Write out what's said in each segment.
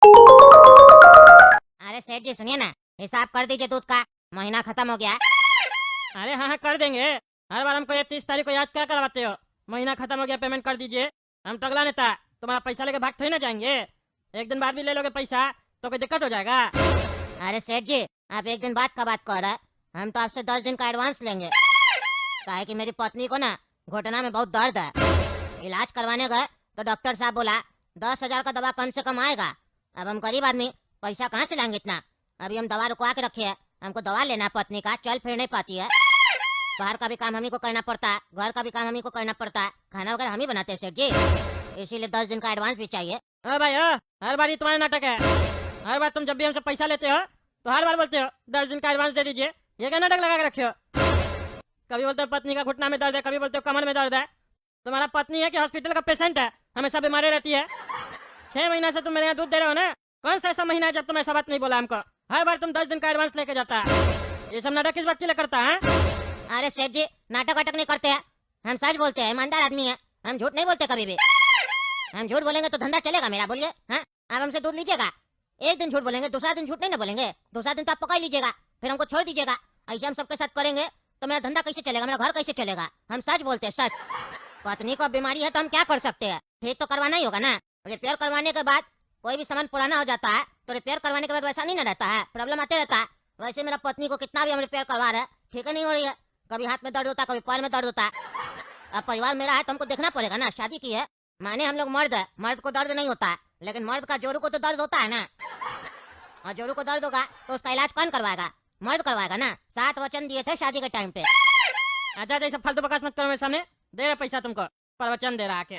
अरे सेठ जी सुनिए ना, हिसाब कर दीजिए दूध का, महीना खत्म हो गया। अरे हाँ हाँ कर देंगे। हर बार हमको ये 30 तारीख को याद क्या करवाते हो? महीना खत्म हो गया, पेमेंट कर दीजिए। हम टगला नेता तुम्हारा पैसा लेके भाग थोड़ी ना जाएंगे। एक दिन बाद भी ले लोगे पैसा तो कोई दिक्कत हो जाएगा? अरे सेठ जी, आप एक दिन बाद का बात कर रहे हैं, हम तो आपसे 10 दिन का एडवांस लेंगे। काहे कि मेरी पत्नी को ना घुटना में बहुत दर्द है। इलाज करवाने गए तो डॉक्टर साहब बोला 10,000 का दवा कम से कम आएगा। अब हम गरीब आदमी पैसा कहाँ से लाएंगे इतना? अभी हम दवा रुकवा के रखे है, हमको दवा लेना है पत्नी का, चल फिर नहीं पाती है। बाहर का भी काम हम ही को करना पड़ता है, घर का भी काम हम ही को करना पड़ता है, खाना वगैरह हम ही बनाते हैं सेठ जी। इसीलिए 10 दिन का एडवांस भी चाहिए। अरे भाई हर बार ये तुम्हारा नाटक है। हर बार तुम जब भी हमसे पैसा लेते हो तो हर बार बोलते हो 10 दिन का एडवांस दे दीजिए। ये क्या नाटक लगा के रखे हो? कभी बोलते हो पत्नी का घुटना में दर्द है, कभी बोलते हो कमर में दर्द है। तुम्हारा पत्नी है कि हॉस्पिटल का पेशेंट है? हमेशा बीमारी रहती है। 6 महीना से तुम मेरे यहाँ दूध दे रहे हो ना, कौन सा ऐसा महीना है जब तुम ऐसा बात नहीं बोला हमको? हर बार तुम 10 दिन का एडवांस लेके जाता है। ये सब नाटक किस बात के लिए करता है? अरे सेठ जी, नाटक वाटक नहीं करते हैं, हम सच बोलते हैं, ईमानदार आदमी है, हम झूठ नहीं बोलते कभी भी। हम झूठ बोलेंगे तो धंधा चलेगा मेरा, बोलिए। हाँ, आप हमसे दूध लीजिएगा, एक दिन झूठ बोलेंगे, दूसरा दिन झूठ नहीं ना बोलेंगे, दूसरा दिन तो आप पकड़ लीजिएगा, फिर हमको छोड़ दीजिएगा। ऐसे हम सबके साथ करेंगे तो मेरा धंधा कैसे चलेगा, मेरा घर कैसे चलेगा? हम सच बोलते हैं, सच। पत्नी को बीमारी है तो हम क्या कर सकते हैं, ठीक तो करवाना ही होगा ना। रिपेयर करवाने के बाद कोई भी सामान पुराना हो जाता है तो रिपेयर करवाने के बाद वैसा नहीं ना रहता है, प्रॉब्लम आते रहता है। वैसे मेरा पत्नी को कितना भी हम रिपेयर करवा रहे हैं, ठीक है नहीं हो रही है। कभी हाथ में दर्द होता है, कभी पैर में दर्द होता है। अब परिवार मेरा है तो हमको देखना पड़ेगा ना, शादी की है, माने हम लोग मर्द है, मर्द को दर्द नहीं होता है, लेकिन मर्द का जोड़ू को तो दर्द होता है ना। और जोड़ू को दर्द होगा तो उसका इलाज कौन करवाएगा? मर्द करवाएगा ना। 7 वचन दिए थे शादी के टाइम पे। अच्छा अच्छा, सब फालतू बकवास मत करो मेरे सामने। दे रहा पैसा तुमको, प्रवचन दे रहा आके।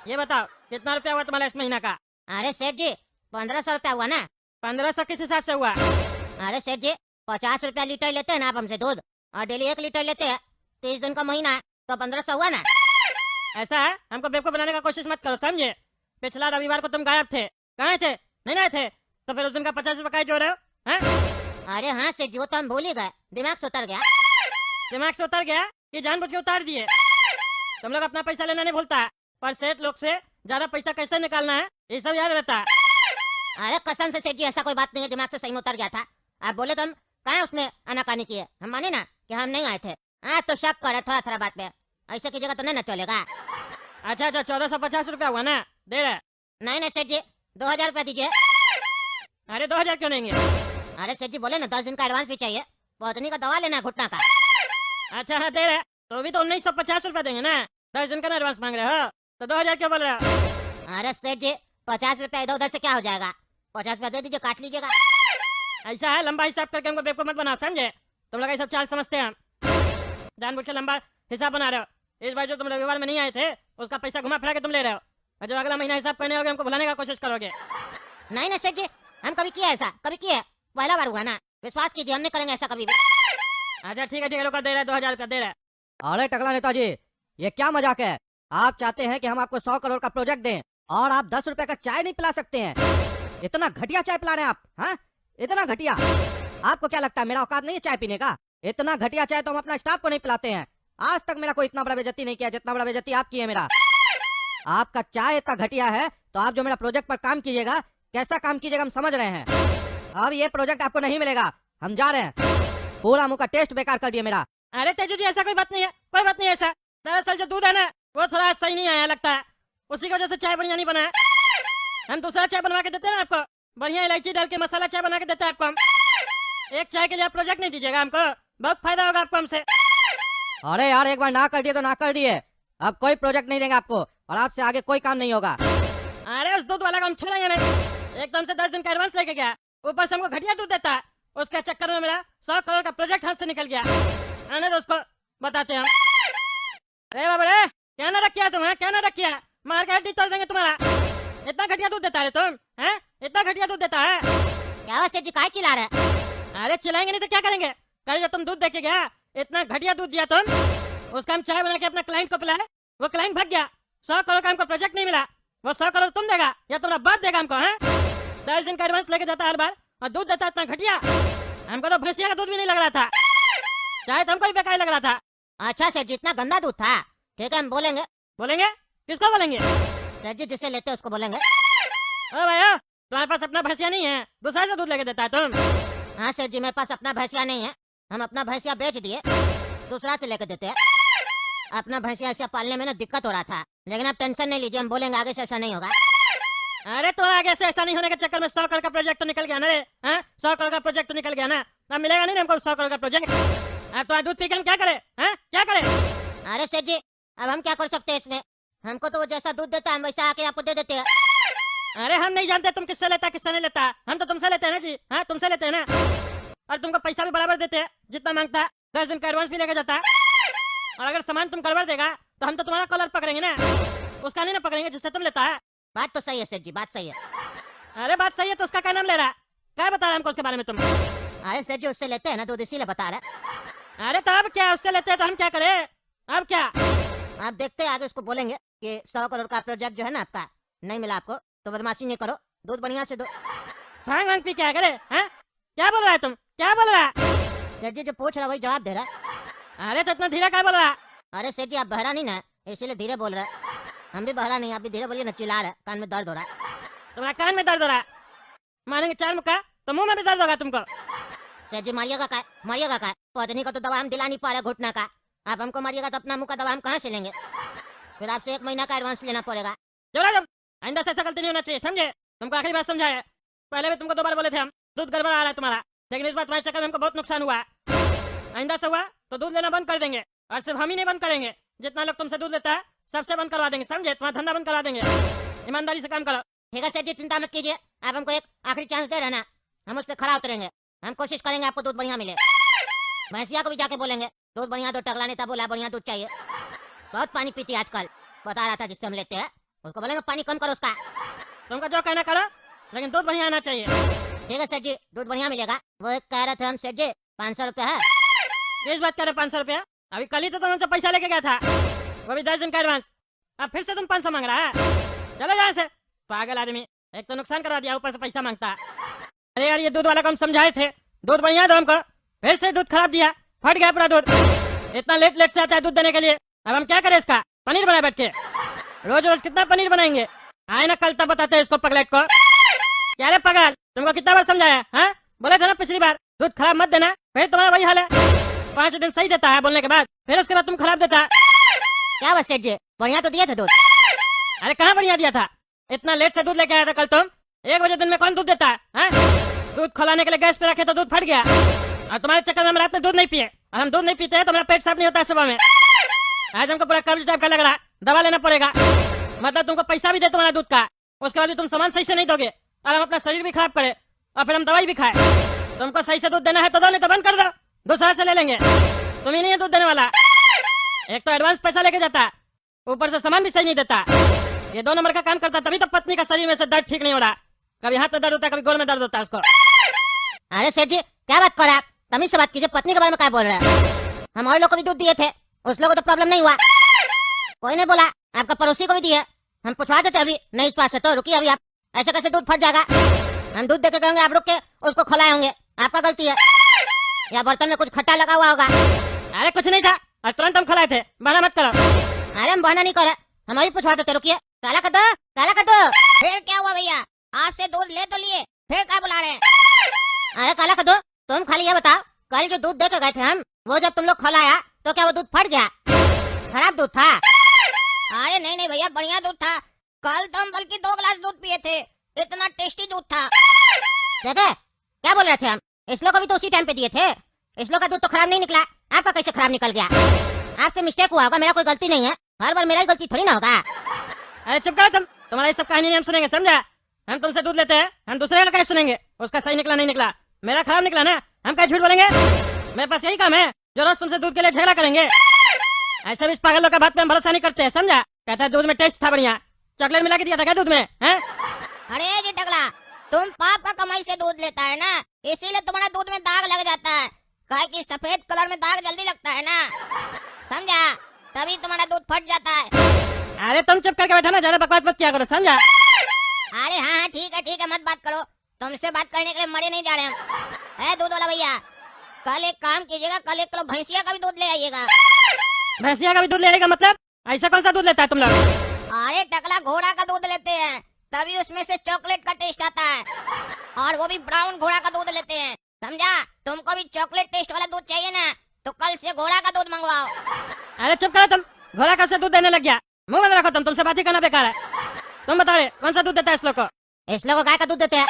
ये बताओ कितना रुपया हुआ तुम्हारा इस महीना का? अरे सेठ जी, 1500 रुपया हुआ ना। 1500 किस हिसाब से हुआ? अरे सेठ जी, 50 रुपया लीटर लेते हैं ना आप हमसे दूध, और डेली 1 लीटर लेते हैं, 30 दिन का महीना है तो 1500 हुआ ना। ऐसा है, हमको बेवकूफ बनाने का कोशिश मत करो, समझे? पिछला रविवार को तुम गायब थे, कहाँ थे? नहीं आए थे तो फिर उस दिन का 50 रुपये का जोड़ रहे हो? हैं? अरे हाँ सेठ जी, वो तो हम भूल ही गए, दिमाग से उतर गया। दिमाग से उतर गया कि जानबूझ के उतार दिए? तुम लोग अपना पैसा लेना नहीं भूलता है, पर सेठ लोग से ज्यादा पैसा कैसे निकालना है ये सब याद रहता है। अरे कसम से सेठ जी, ऐसा कोई बात नहीं है, दिमाग से सही में उतर गया था। आप बोले तो हम कहाँ उसने आनाकानी की है, हम माने ना कि हम नहीं आए थे। हाँ तो शक करे थोड़ा थोड़ा बात पे, ऐसे की जगह तो नहीं ना चलेगा। अच्छा अच्छा, 1450 रुपया हुआ ना, दे रहे? नहीं सेठ जी, 2000 रुपया दीजिए। अरे 2000 क्यों देंगे? अरे सेठ जी बोले ना 10 दिन का एडवांस भी चाहिए, पत्नी का दवा लेना है घुटना का। अच्छा हाँ दे रहे, तो भी तो 1950 रुपया देंगे ना। 10 दिन का एडवांस मांग रहे हो तो 2000 क्यों बोल रहे हो? अरे सेठ जी, 50 रुपया इधर उधर से क्या हो जाएगा, 50 रुपया दे दीजिए, काट लीजिएगा। ऐसा है, लंबा हिसाब करके हमको बेवकूफ मत बनाओ, समझे? तुम लोग ये सब चाल समझते हैं हम, जानबूझ के लंबा हिसाब बना रहे हो। इस बार जो तुम रविवार में नहीं आए थे उसका पैसा घुमा फिरा के तुम ले रहे हो, और जो अगला महीना हिसाब करने होगे हमको भुलाने का कोशिश करोगे। नहीं ना सेठ जी, हम कभी किया ऐसा, कभी किया? पहला बार हुआ ना, विश्वास कीजिए हम नहीं करेंगे ऐसा कभी भी। अच्छा ठीक है, रुको, दे रहे 2000 रुपया दे रहे। अरे टकला नेताजी, ये क्या मजाक है? आप चाहते हैं कि हम आपको 100 करोड़ का प्रोजेक्ट दें और आप 10 रुपए का चाय नहीं पिला सकते हैं? इतना घटिया चाय पिला रहे हैं आप? हाँ, इतना घटिया? आपको क्या लगता है मेरा औकात नहीं है चाय पीने का? इतना घटिया चाय तो हम अपना स्टाफ को नहीं पिलाते हैं। आज तक मेरा कोई इतना बड़ा बेइज्जती नहीं किया जितना बड़ा बेइज्जती आप किए मेरा। आपका चाय इतना घटिया है तो आप जो मेरा प्रोजेक्ट पर काम कीजिएगा, कैसा काम कीजिएगा हम समझ रहे हैं। अब ये प्रोजेक्ट आपको नहीं मिलेगा, हम जा रहे हैं। पूरा मुंह का टेस्ट बेकार कर दिया मेरा। अरे तेजू जी, ऐसा कोई बात नहीं है, कोई बात नहीं है ऐसा। दरअसल जो दूध है ना वो थोड़ा सही नहीं आया लगता है, उसी की वजह से चाय बढ़िया नहीं बना है। हम दूसरा चाय बनवा के देते हैं आपको, बढ़िया इलायची डाल के मसाला चाय बना के देते हैं आपको हम। एक चाय के लिए आप प्रोजेक्ट नहीं दीजिएगा हमको, बहुत फायदा होगा आपको हमसे। अरे यार, एक बार ना कर दिए तो ना कर दिए, अब कोई प्रोजेक्ट नहीं देंगे आपको और आपसे आगे कोई काम नहीं होगा। अरे उस दूध वाला का हम छोड़ेंगे नहीं, एकदम से 10 दिन का एडवांस लेके गया, ऊपर से हमको घटिया दूध देता है। उसके चक्कर में मेरा 100 करोड़ का प्रोजेक्ट हाथ से निकल गया। आने दो उसको, बताते हैं हम। अरे बाबा रे, क्या ना रखिया तुम है, क्या ना रखिया, मार के हड्डी तोड़ देंगे तुम्हारा। इतना घटिया दूध देता है तुम, हैं? इतना घटिया दूध देता है? क्या हुआ सेठ जी, काहे चिल्ला रहे हैं? अरे चिल्लाएंगे नहीं तो क्या करेंगे? कल जो तुम दूध देके गया, इतना घटिया दूध दिया तुम, उसका हम चाय बना के अपना क्लाइंट को पिलाए, वो क्लाइंट भाग गया। 100 करोड़ का हमको प्रोजेक्ट नहीं मिला, वो 100 करोड़ तुम देगा या तुम्हारा बाप देगा हमको? है 10 दिन का एडवांस लेके जाता हर बार और दूध देता इतना घटिया। हमको तो भैंसिया का दूध भी नहीं लग रहा था, चाहे तो हमको ही बेकार लग रहा था। अच्छा सेठ जी, इतना गंदा दूध था? ठीक है हम बोलेंगे। बोलेंगे? किसको बोलेंगे? सेठ जी जिसे लेते हैं उसको बोलेंगे। ओ भाई तुम्हारे पास अपना भैंसिया नहीं है, दूसरा से दूध लेके देता है तुम। हाँ सेठ जी, मेरे पास अपना भैंसिया नहीं है, हम अपना भैंसिया बेच दिए, दूसरा से लेकर देते हैं। अपना भैंसिया ऐसा पालने में ना दिक्कत हो रहा था, लेकिन आप टेंशन नहीं लीजिए, हम बोलेंगे आगे से ऐसा नहीं होगा। अरे तो आगे से ऐसा नहीं होने के चक्कर में 100 करोड़ का प्रोजेक्ट तो निकल गया ना रे। 100 करोड़ का प्रोजेक्ट तो निकल गया ना, अब मिलेगा नहीं ना हमको 100 करोड़ का प्रोजेक्ट। अब तो दूध पी के हम क्या करें? क्या करें? अरे सेठ जी, अब हम क्या कर सकते हैं इसमें? हमको तो वो जैसा दूध देता है हम वैसा आके आपको दे देते हैं। अरे हम नहीं जानते तुम किससे लेता किससे नहीं लेता, हम तो तुमसे लेते हैं ना जी। तुमसे लेते हैं ना, और तुमको पैसा भी बराबर देते हैं जितना मांगता है, 10 दिन का एडवांस भी लेके जाता है। और अगर सामान तुम गड़बड़ देगा तो हम तो तुम्हारा कॉलर पकड़ेंगे ना, उसका नहीं ना पकड़ेंगे जिससे तुम लेता है। बात तो सही है सेठ जी, बात सही है। अरे बात सही है तो उसका क्या नाम ले रहा है? क्या बता रहा है हमको उसके बारे में तुम? अरे सेठ जी, उससे लेते हैं ना दूध, इसीलिए बता रहे हैं। अरे तो अब क्या, उससे लेते हैं तो हम क्या करें? अब क्या? आप देखते हैं आगे उसको बोलेंगे कि 100 करोड़ का प्रोजेक्ट जो है ना आपका नहीं मिला आपको, तो बदमाशी नहीं करो, दूध बढ़िया से दो। भांग भांग पी क्या करे? क्या बोल रहा है तुम? क्या बोल रहा है? सेठ जी जो पूछ रहा है वही जवाब दे रहा है। अरे तो इतना धीरे क्या बोल रहा है? अरे सेठ जी, आप बहरा नहीं ना, इसीलिए धीरे बोल रहे हैं। हम भी बहरा नहीं, आप भी धीरे बोलिए ना, चिल्ला रहे हैं, कान में दर्द हो रहा है। तुम्हारा कान में दर्द हो रहा है, मारेंगे 4 मुक्का तो मुंह में भी दर्द होगा तुमको। सेठ जी मारिएगा का, मारिएगा का, पत्नी का तो दवा हम दिला नहीं पा रहे घुटना का, आप हमको मारिएगा तो अपना मुंह का दवा हम कहाँ से लेंगे? फिर आपसे 1 महीना का एडवांस लेना पड़ेगा। जोड़ा तुम, आइंदा से ऐसा गलती नहीं होना चाहिए, समझे? तुमको आखिरी बात समझाया, पहले भी तुमको 2 बार बोले थे हम, दूध गड़बड़ा आ रहा है तुम्हारा, लेकिन इस बार तुम्हारे चक्कर में हमको बहुत नुकसान हुआ है। आइंदा से हुआ तो दूध लेना बंद कर देंगे, और सिर्फ हम ही नहीं बंद करेंगे, जितना लोग तुमसे दूध लेता है सबसे बंद करवा देंगे, समझे? तुम्हारा धंधा बंद करवा देंगे, ईमानदारी से काम करो। ठीक है सेठ जी, चिंता मत कीजिए, आप हमको एक आखिरी चांस दे रहना, हम उस पर खड़ा उतरेंगे, हम कोशिश करेंगे आपको दूध बढ़िया मिले। भैंसिया को भी जाके बोलेंगे दूध बढ़िया दो, टगला नेता बोला बढ़िया दूध चाहिए, बहुत पानी पीती है आजकल, बता रहा था जिससे हम लेते हैं, उसको बोलेंगे पानी कम करो उसका। तुमको जो कहना करो, लेकिन दूध बढ़िया आना चाहिए। ठीक है सेठ जी, दूध बढ़िया मिलेगा। वो एक कह रहे थे हम सेठ जी 500 रुपया है। किस बात कर रहे 500 रुपया? अभी कल ही तो तुम हमसे पैसा लेके गया था, वो भी 10 दिन का एडवांस, अब फिर से तुम 500 मांग रहा है? चलो यहाँ से, पागल आदमी, एक तो नुकसान करवा दिया, ऊपर से पैसा मांगता है। अरे यार, ये दूध वाला को हम समझाए थे, दूध बढ़िया दो हमको, फिर से दूध खराब दिया, फट गया पूरा दूध। इतना लेट से आता है दूध देने के लिए, अब हम क्या करें? इसका पनीर बनाए बैठ के, रोज रोज कितना पनीर बनाएंगे? आए ना कल तब बताते हैं इसको पगलेट को। क्या रे पगल, तुमको कितना बार समझाया? बोले थे ना पिछली बार दूध खराब मत देना, फिर तुम्हारा वही हाल है। 5 दिन सही देता है बोलने के बाद, फिर उसके बाद तुम खराब देता है। क्या बस सेठ जी, बढ़िया तो दिए थे दूध। अरे कहाँ बढ़िया दिया था? इतना लेट से दूध लेके आया था कल तुम, 1 बजे दिन में कौन दूध देता है? दूध खिलाने के लिए गैस पे रखे तो दूध फट गया, और तुम्हारे चक्कर में हम रात में दूध नहीं पिए, और हम दूध नहीं पीते हैं तो मेरा पेट साफ नहीं होता है सुबह में। आज हमको पूरा कब्ज टाइप का लग रहा है, दवा लेना पड़ेगा। मतलब तुमको पैसा भी दे तुम्हारा दूध का, उसके बाद भी तुम सामान सही से नहीं दोगे, और हम अपना शरीर भी खराब करे, और फिर हम दवाई भी खाए। तुमको सही से दूध देना है तो दो, नहीं तो बंद कर दो, दूसरा से ले लेंगे। तुम ही नहीं है दूध देने वाला, एक तो एडवांस पैसा लेके जाता, ऊपर से सामान भी सही नहीं देता। ये 2 नंबर का काम करता, तभी तो पत्नी का शरीर में से दर्द ठीक नहीं हो रहा, कभी हाथ में दर्द होता है, कभी गोल में दर्द होता है उसको। अरे सेठ जी क्या बात कर रहे हैं आप? तमीज से बात कीजिए, पत्नी के बारे में क्या बोल रहे हैं? हम और लोग को भी दूध दिए थे, उस लोग को तो प्रॉब्लम नहीं हुआ, कोई नहीं बोला। आपका पड़ोसी को भी दिए, हम पूछवा देते अभी, नहीं विश्वास है तो रुकिए अभी, आप ऐसे कैसे दूध फट जाएगा? हम दूध देके कहेंगे, आप रुक के उसको खिलाए होंगे, आपका गलती है, या बर्तन में कुछ खट्टा लगा हुआ होगा। अरे कुछ नहीं था, और तुरंत हम खिलाए थे, बहाना मत करो। अरे हम बहाना नहीं कर रहे, हम अभी पूछवा देते, रुकिए। काला कर दो, काला कर दो। फिर क्या हुआ भैया, आपसे दूध ले तो लिए, फिर क्या बुला रहे हैं? अरे काला कर दो, तुम खाली ये बताओ, कल जो दूध देके गए थे हम, वो जब तुम लोग खिलाया तो क्या वो दूध फट गया? खराब दूध था? अरे नहीं भैया, बढ़िया दूध था, कल तो हम बल्कि 2 गिलास दूध पिए थे, इतना टेस्टी दूध था। देखे क्या बोल रहे थे हम, इस लोग को भी तो उसी टाइम पे दिए थे, इस लोग का दूध तो खराब नहीं निकला, आपका कैसे खराब निकल गया? आपसे मिस्टेक हुआ होगा, मेरा कोई गलती नहीं है, हर बार मेरा ही गलती थोड़ी ना होगा। अरे चुप करो तुम, तुम्हारी सब कहानी नहीं हम सुनेंगे, समझा? हम तुमसे दूध लेते हैं, हम दूसरे का कैसे सुनेंगे? उसका सही निकला नहीं निकला, मेरा खराब निकला ना, हम क्या झूठ बोलेंगे? मेरे पास यही काम है, जो रोज तुमसे दूध के लिए झगड़ा करेंगे। ऐसे भी इस पागल लोग का बात पे हम भरोसा नहीं करते हैं, समझा? कहता है दूध में टेस्ट था बढ़िया, चॉकलेट मिला के दिया था क्या दूध में? अरे जी टकला, तुम पाप का कमाई से दूध लेता है ना, इसीलिए तुम्हारा दूध में दाग लग जाता है, काहे कि सफेद कलर में दाग जल्दी लगता है ना, समझा? तभी तुम्हारा दूध फट जाता है। अरे तुम चुप करके बैठा ना, ज्यादा बकवास मत किया करो, समझा? अरे हाँ ठीक है, मत बात करो, तुमसे बात करने के लिए मरे नहीं जा रहे हम। है दूध वाला भैया, कल एक काम कीजिएगा, कल 1 किलो भैंसिया का भी दूध ले आइएगा। भैंसिया का भी दूध ले आएगा मतलब? ऐसा कौन सा दूध लेता है तुम लोग? अरे टकला, घोड़ा का दूध लेते हैं, तभी उसमें से चॉकलेट का टेस्ट आता है, और वो भी ब्राउन घोड़ा का दूध लेते हैं, समझा? तुमको भी चॉकलेट टेस्ट वाला दूध चाहिए ना, तो कल से घोड़ा का दूध मंगवाओ। अरे चुप करो तुम, घोड़ा कब से दूध देने लग गया? मुंह बंद रखो तुम, तुमसे बात ही करना बेकार है। तुम बताओ रे, कौन सा दूध देता है इस लोग को? इस लोग को गाय का दूध देते हैं।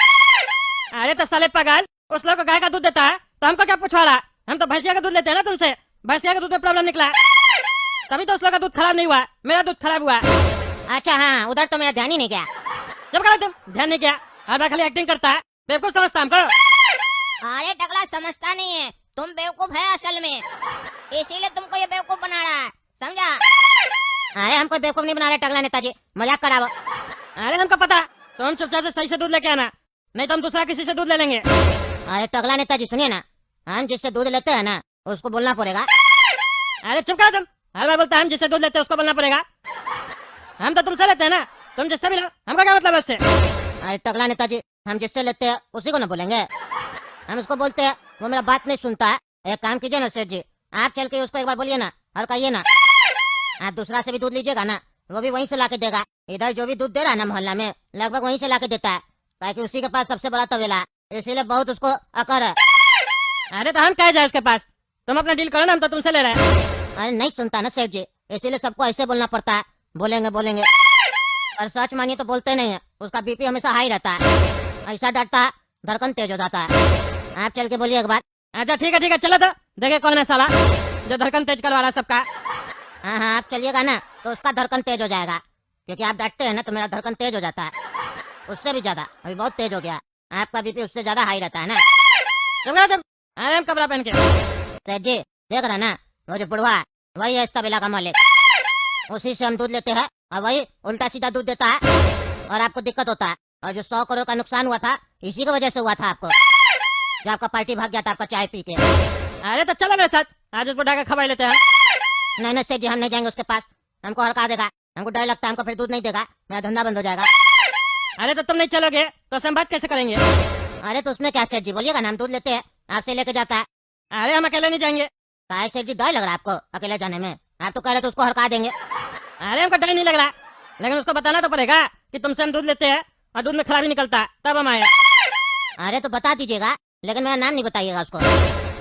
अरे तो साले पागल, उस लोग को गाय का दूध देता है तो हमको क्या पूछवा रहा? हम तो भैंसिया का दूध लेते हैं ना तुमसे, भैंसिया के दूध में प्रॉब्लम निकला है, तभी तो उस लोग का दूध खराब नहीं हुआ, मेरा दूध खराब हुआ। अच्छा हाँ, उधर तो मेरा ध्यान ही नहीं गया। जब कहा तुम ध्यान नहीं किया, हर बार खाली एक्टिंग करता है, बेवकूफ समझता हमको। अरे टकला समझता नहीं है, तुम बेवकूफ है असल में, इसीलिए तुमको ये बेवकूफ बना रहा है, समझा? अरे हमको बेवकूफ नहीं बना रहे टकला नेताजी, मजाक करावो। अरे हमको पता, तो हम चुपचाप से सही से दूध लेके आना, नहीं तो हम दूसरा किसी से दूध ले लेंगे। अरे टकला नेताजी सुनिए ना, हम जिससे दूध लेते हैं ना उसको बोलना पड़ेगा। अरे चुप करो तुम, हर बार बोलता है हम जिससे दूध लेते हैं उसको बोलना पड़ेगा। हम तो तुमसे लेते हैं ना, तुम जिससे भी लो, हमको क्या मतलब है उससे? अरे टकला नेताजी, हम जिससे लेते हैं उसी को ना बोलेंगे, हम उसको बोलते हैं, वो मेरा बात नहीं सुनता है। एक काम कीजिए ना सेठ जी, आप चल के उसको एक बार बोलिए ना और कहिए ना, आप दूसरा से भी दूध लीजिएगा ना, वो भी वहीं से लाके देगा। इधर जो भी दूध दे रहा है ना मोहल्ला में, लगभग वहीं से लाके देता है, ताकि उसी के पास सबसे बड़ा तबेला है, इसीलिए बहुत उसको अकड़ है। अरे तो हम क्या जाए उसके पास, तुम अपना डील करो ना, हम तो तुमसे ले रहे हैं। अरे नहीं सुनता ना सेठ जी, इसीलिए सबको ऐसे बोलना पड़ता है, बोलेंगे बोलेंगे, और सच मानिए तो बोलते नहीं है, उसका बीपी हमेशा हाई रहता है, ऐसा डरता है धड़कन तेज हो जाता है। आप चल के बोलिए एक बार। अच्छा ठीक है चलो तो देखे कौन है साला जो धड़कन तेज करवा रहा है सबका। हाँ हाँ, आप चलिएगा ना तो उसका धड़कन तेज हो जाएगा, क्योंकि आप डरते हैं ना तो मेरा धड़कन तेज हो जाता है, उससे भी ज्यादा, अभी बहुत तेज हो गया, आपका बीपी उससे ज्यादा हाई रहता है ना। तुम आए हम कपड़ा पहन के। सेठ जी देख रहा ना, वो जो बुढ़वा है वही है इस तबेला का मालिक, उसी से हम दूध लेते हैं, और वही उल्टा सीधा दूध देता है, और आपको दिक्कत होता है, और जो 100 करोड़ का नुकसान हुआ था इसी की वजह से हुआ था आपको, जो आपका पार्टी भाग गया था आपका चाय पी के। अरे तो चलो मेरे साथ, आज उस बुढ़ा का खबर लेते हैं। नहीं नहीं सेठ जी, हम नहीं जाएंगे उसके पास, हमको हड़का देगा, हमको डर लगता है, हमको फिर दूध नहीं देगा, मेरा धंधा बंद हो जाएगा। अरे तो तुम नहीं चलोगे तो हम बात कैसे करेंगे? अरे तो उसमें क्या सेठ जी, बोलिएगा ना, हम दूध लेते हैं, आपसे लेके जाता है। अरे हम अकेले नहीं जाएंगे। काहे सेठ जी, डर लग रहा है आपको अकेले जाने में? आप तो कह रहे थे उसको हड़का देंगे। अरे हमको डर नहीं लग रहा, लेकिन उसको बताना तो पड़ेगा कि तुमसे हम दूध लेते हैं और दूध में खराबी निकलता है, तब हम आए। अरे तो बता दीजिएगा, लेकिन मेरा नाम नहीं बताइएगा उसको।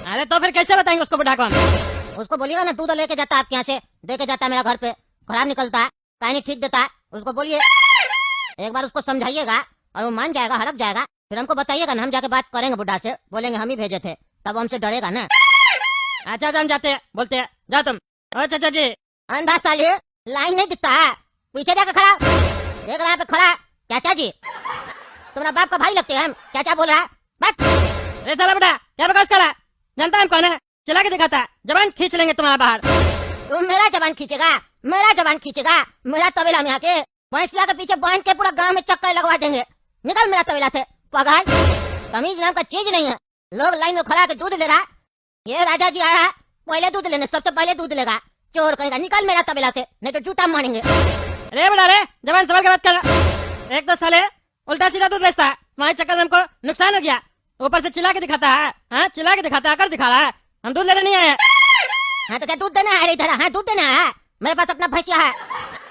अरे तो फिर कैसे बताएंगे उसको बुढ़ा को हम? उसको बोलिएगा ना, दूध लेके जाता है आपके यहाँ से, दे के जाता है मेरा घर पे, खराब निकलता है, काहे नहीं ठीक देता है, उसको बोलिए, एक बार उसको समझाइएगा और वो मान जाएगा, हड़क जाएगा, फिर हमको बताइएगा ना, हम जाके बात करेंगे बुढ़ा से, बोलेंगे हम ही भेजे थे, तब हमसे डरेगा ना। अच्छा हम जाते हैं, बोलते हैं, जाओ तुम। ओ चाचा जी। अंधा साले, लाइन नहीं दिखता है, पीछे जाकर खड़ा, देख रहा है पे खड़ा, चाचा जी तुम्हारा बाप का भाई लगते हैं हम, चाचा बोल रहा है, बस। अरे साला बेटा क्या बकवास कर रहा है? जानता है हम कौन है? चला के दिखाता है, जबान खींच लेंगे तुम्हारा बाहर। तुम मेरा जबान खींचेगा, मेरा जबान खींचेगा, मेरा तबेला में आके भैंसिया के पीछे बांध के पूरा गांव में चक्कर लगवा देंगे, निकल मेरा तबेला से पगार। तमीज नाम का चीज नहीं है, लोग लाइन में खड़ा के दूध ले रहा, ये राजा जी आया है पहले दूध लेने, सबसे पहले दूध लेगा, चोर कहेगा, निकल मेरा तबेला से, नहीं तो जूता मारेंगे। अरे बड़ा रे, जबान संभाल के बात कर, एक तो साले उल्टा सीधा दूध बेचता है, तुम्हारे चक्कर में हमको नुकसान हो गया, ऊपर से चिल्ला के दिखाता है, हाँ चिल्ला के दिखाता है, कर दिखा रहा है, हम दूध लेने नहीं आए। हाँ तो क्या दूध देना है इधर? हाँ दूध देना है, मेरे पास अपना भैंसिया है,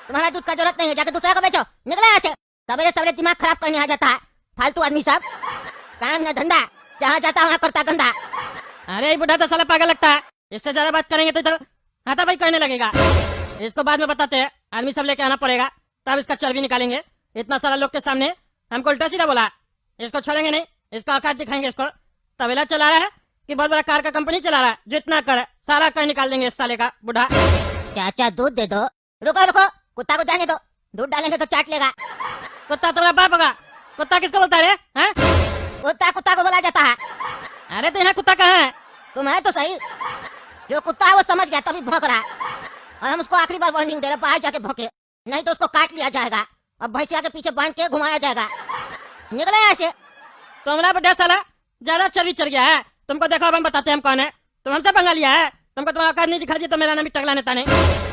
तुम्हारा दूध का जरूरत नहीं है, जाके दूसरा को बेचो, निकलो यहाँ से। सवेरे सवेरे दिमाग खराब करने आ जाता है, फालतू आदमी सब, काम न धंधा, जहाँ जाता वहाँ करता गंदा। अरे बुढ़ा तो साला पागल लगता है, इससे ज्यादा बात करेंगे तो हाथापाई करने लगेगा। इसको बाद में बताते हैं, आदमी सब लेके आना पड़ेगा, तब इसका चर्बी निकालेंगे। इतना सारा लोग के सामने हमको उल्टा सीधा बोला, इसको छोड़ेंगे नहीं, इसका औकात दिखाएंगे। इसको तबेला चला रहा है कि बहुत बड़ा कार का कंपनी चला रहा है, जितना कर सारा कर निकाल देंगे इस साले का बुढ़ा। चाचा दूध दे दो, रुको रुको, कुत्ता को जाने दो, दूध डालेंगे तो चाट लेगा। कुत्ता तुम्हारा बाप होगा, कुत्ता किसको बोलता है? हैं? कुत्ता कुत्ता को बोला जाता है। अरे तो यहाँ कुत्ता कहाँ है? तुम है तो सही, जो कुत्ता है वो समझ गया तभी भौंक रहा है, और हम उसको आखिरी बार वार्निंग दे रहे, बाहर जाके भौंके, नहीं तो उसको काट लिया जाएगा और भैंसिया के पीछे बांध के घुमाया जाएगा, निकले ऐसे। तुम्हारा बुढ़ा साला ज्यादा चर्बी चढ़ गया है, तुमको देखो अब हम बताते हैं हम कौन है। तुम हमसे पंगा लिया है, तुमको तुम्हारा औकात नहीं दिखा दिया तो मेरा नाम भी टकला नेता नहीं।